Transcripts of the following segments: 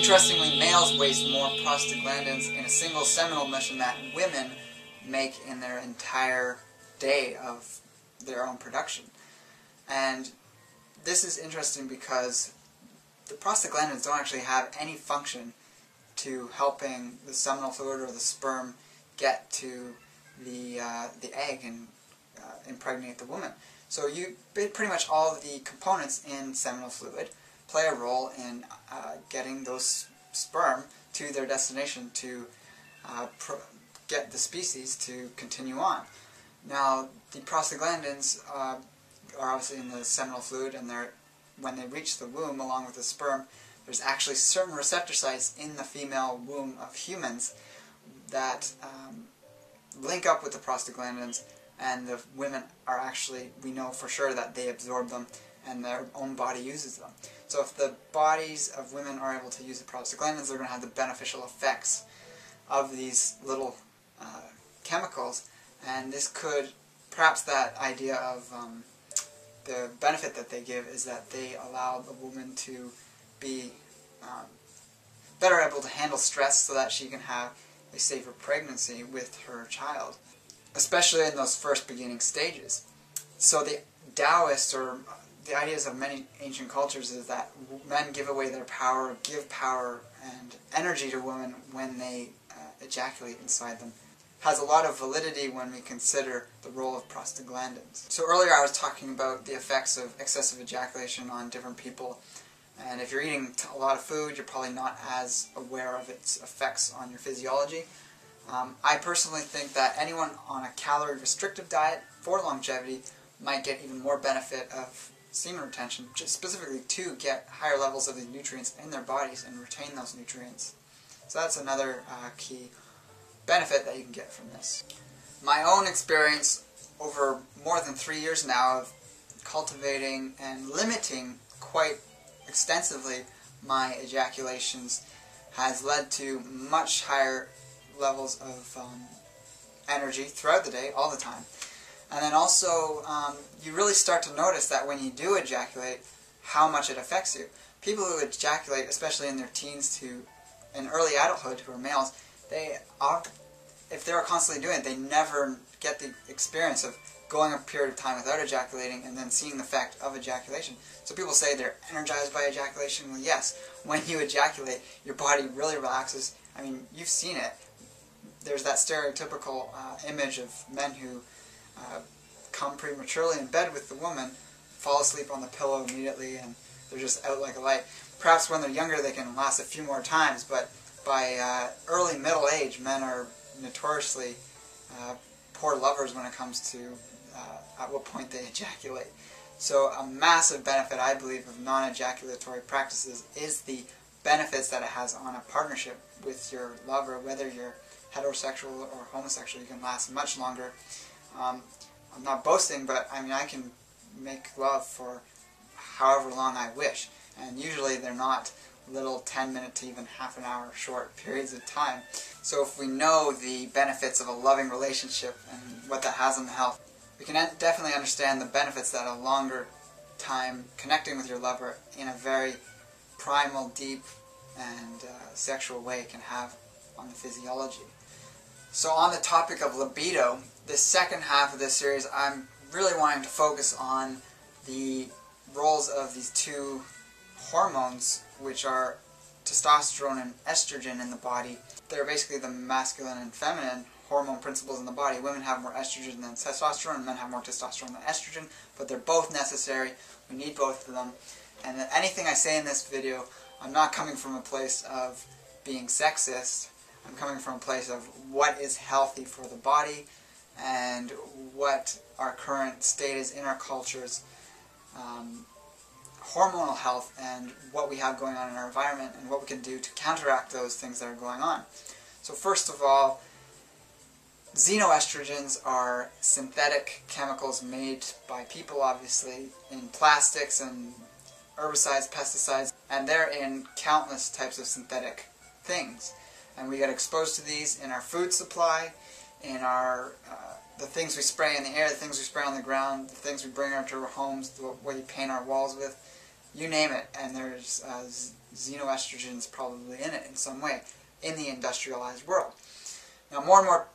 Interestingly, males waste more prostaglandins in a single seminal emission that women make in their entire day of their own production. And this is interesting because the prostaglandins don't actually have any function to helping the seminal fluid or the sperm get to the egg and impregnate the woman. So pretty much all of the components in seminal fluid play a role in getting those sperm to their destination to get the species to continue on. Now, the prostaglandins are obviously in the seminal fluid, and when they reach the womb along with the sperm, there's actually certain receptor sites in the female womb of humans that link up with the prostaglandins, and the women are actually, we know for sure that they absorb them and their own body uses them. So if the bodies of women are able to use the prostaglandins, they're going to have the beneficial effects of these little chemicals, and this could, perhaps that idea of the benefit that they give is that they allow the woman to be better able to handle stress so that she can have a safer pregnancy with her child, especially in those first beginning stages. So the Taoists, or the ideas of many ancient cultures, is that men give away their power, give power and energy to women when they ejaculate inside them. Has a lot of validity when we consider the role of prostaglandins. So earlier I was talking about the effects of excessive ejaculation on different people, and if you're eating a lot of food, you're probably not as aware of its effects on your physiology. I personally think that anyone on a calorie restrictive diet for longevity might get even more benefit of semen retention, just specifically to get higher levels of these nutrients in their bodies and retain those nutrients. So that's another key benefit that you can get from this. My own experience over more than 3 years now of cultivating and limiting quite extensively my ejaculations has led to much higher levels of energy throughout the day, all the time. And then also, you really start to notice that when you do ejaculate, how much it affects you. People who ejaculate, especially in their teens to in early adulthood, who are males, if they're constantly doing it, they never get the experience of going a period of time without ejaculating and then seeing the effect of ejaculation. So people say they're energized by ejaculation. Well, yes, when you ejaculate, your body really relaxes. I mean, you've seen it. There's that stereotypical image of men who come prematurely in bed with the woman, fall asleep on the pillow immediately, and they're just out like a light. Perhaps when they're younger they can last a few more times, but by early middle age, men are notoriously poor lovers when it comes to at what point they ejaculate. So a massive benefit, I believe, of non-ejaculatory practices is the benefits that it has on a partnership with your lover. Whether you're heterosexual or homosexual, you can last much longer. I'm not boasting, but I mean, I can make love for however long I wish, and usually they're not little 10-minute to even half an hour short periods of time. So if we know the benefits of a loving relationship and what that has on the health, we can definitely understand the benefits that a longer time connecting with your lover in a very primal, deep, and sexual way can have on the physiology. So on the topic of libido, the second half of this series, I'm really wanting to focus on the roles of these two hormones, which are testosterone and estrogen in the body. They're basically the masculine and feminine hormone principles in the body. Women have more estrogen than testosterone, and men have more testosterone than estrogen, but they're both necessary. We need both of them. And anything I say in this video, I'm not coming from a place of being sexist. I'm coming from a place of what is healthy for the body and what our current state is in our cultures, hormonal health, and what we have going on in our environment and what we can do to counteract those things that are going on. So first of all, xenoestrogens are synthetic chemicals made by people, obviously, in plastics and herbicides, pesticides, and they're in countless types of synthetic things. And we get exposed to these in our food supply, in our the things we spray in the air, the things we spray on the ground, the things we bring into our homes, what you paint our walls with, you name it. And there's xenoestrogens probably in it in some way in the industrialized world. Now more and more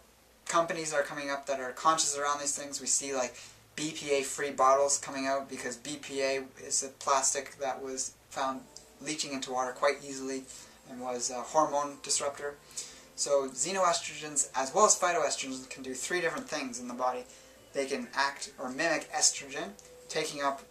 companies are coming up that are conscious around these things. We see like BPA-free bottles coming out because BPA is a plastic that was found leaching into water quite easily and was a hormone disruptor. So xenoestrogens as well as phytoestrogens can do three different things in the body. They can act or mimic estrogen, taking up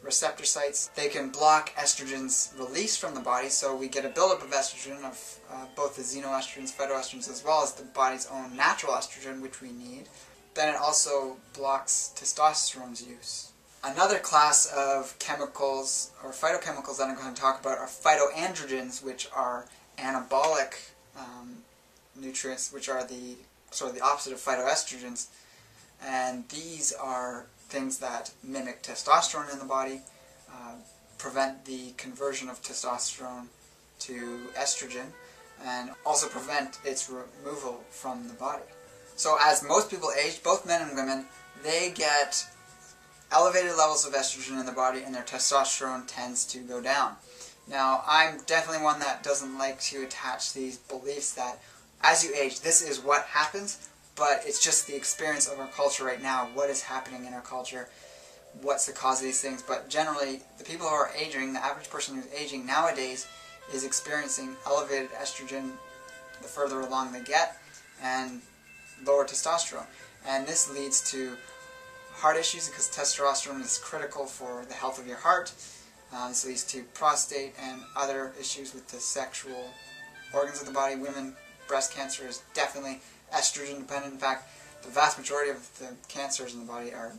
receptor sites. They can block estrogen's release from the body, so we get a buildup of estrogen, of both the xenoestrogens, phytoestrogens, as well as the body's own natural estrogen, which we need. Then it also blocks testosterone's use. Another class of chemicals, or phytochemicals, that I'm going to talk about are phytoandrogens, which are anabolic nutrients, which are the sort of the opposite of phytoestrogens. And these are things that mimic testosterone in the body, prevent the conversion of testosterone to estrogen, and also prevent its removal from the body. So as most people age, both men and women, they get elevated levels of estrogen in the body and their testosterone tends to go down. Now, I'm definitely one that doesn't like to attach these beliefs that as you age, this is what happens, but it's just the experience of our culture right now, what is happening in our culture, what's the cause of these things. But generally, the people who are aging, the average person who's aging nowadays is experiencing elevated estrogen the further along they get, and lower testosterone. And this leads to heart issues because testosterone is critical for the health of your heart. This leads to prostate and other issues with the sexual organs of the body. Women, breast cancer is definitely estrogen dependent. In fact, the vast majority of the cancers in the body are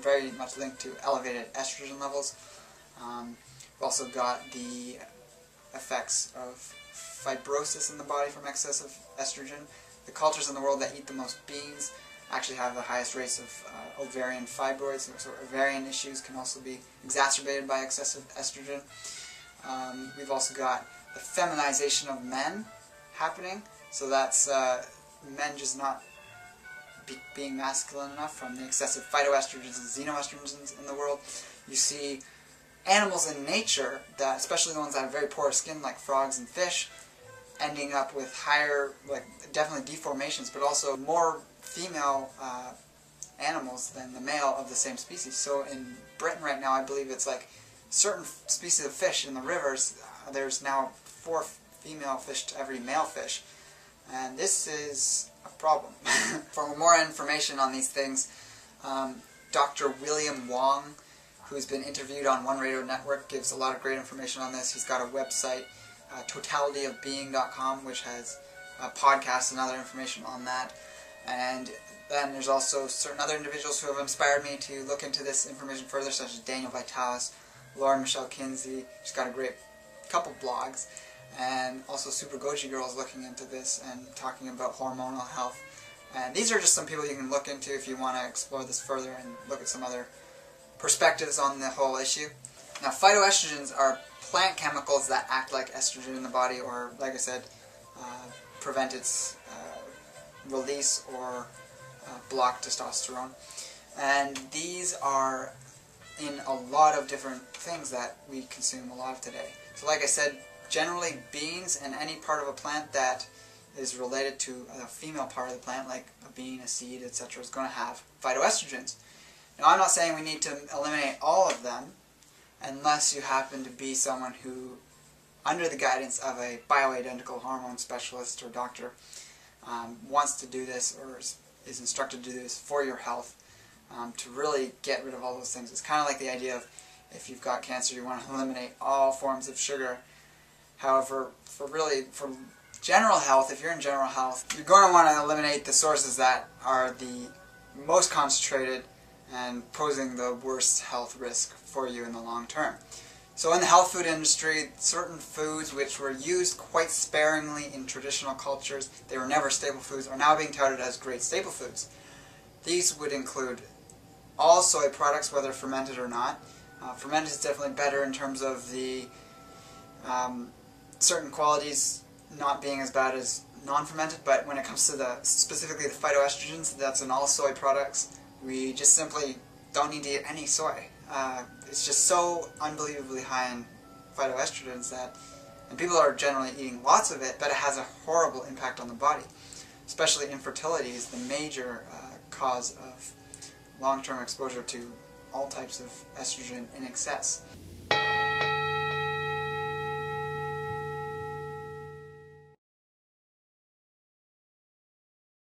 very much linked to elevated estrogen levels. We've also got the effects of fibrosis in the body from excessive estrogen. The cultures in the world that eat the most beans actually have the highest rates of ovarian fibroids, so ovarian issues can also be exacerbated by excessive estrogen. We've also got the feminization of men happening, so that's men just not being masculine enough from the excessive phytoestrogens and xenoestrogens in the world. You see animals in nature, that, especially the ones that have very porous skin like frogs and fish, ending up with higher, like definitely deformations, but also more female animals than the male of the same species. So in Britain right now, I believe it's like certain species of fish in the rivers, there's now 4 female fish to every male fish. And this is a problem. For more information on these things, Dr. William Wong, who's been interviewed on One Radio Network, gives a lot of great information on this. He's got a website, totalityofbeing.com, which has podcasts and other information on that. And then there's also certain other individuals who have inspired me to look into this information further, such as Daniel Vitalis, Laura Michelle Kinsey. She's got a great couple blogs. And also Super Goji Girl is looking into this and talking about hormonal health. And these are just some people you can look into if you want to explore this further and look at some other perspectives on the whole issue. Now, phytoestrogens are plant chemicals that act like estrogen in the body, or, like I said, prevent its release or block testosterone. And these are in a lot of different things that we consume a lot of today. So like I said, generally beans and any part of a plant that is related to a female part of the plant, like a bean, a seed, etc., is going to have phytoestrogens. Now, I'm not saying we need to eliminate all of them unless you happen to be someone who, under the guidance of a bioidentical hormone specialist or doctor, wants to do this or is instructed to do this for your health, to really get rid of all those things. It's kind of like the idea of if you've got cancer, you want to eliminate all forms of sugar. However, for general health, if you're in general health, you're going to want to eliminate the sources that are the most concentrated and posing the worst health risk for you in the long term. So in the health food industry, certain foods which were used quite sparingly in traditional cultures, they were never staple foods, are now being touted as great staple foods. These would include all soy products, whether fermented or not. Fermented is definitely better in terms of the certain qualities not being as bad as non-fermented, but when it comes to specifically the phytoestrogens, that's in all soy products. We just simply don't need to eat any soy. It's just so unbelievably high in phytoestrogens that And people are generally eating lots of it, but it has a horrible impact on the body. Especially infertility is the major cause of long-term exposure to all types of estrogen in excess.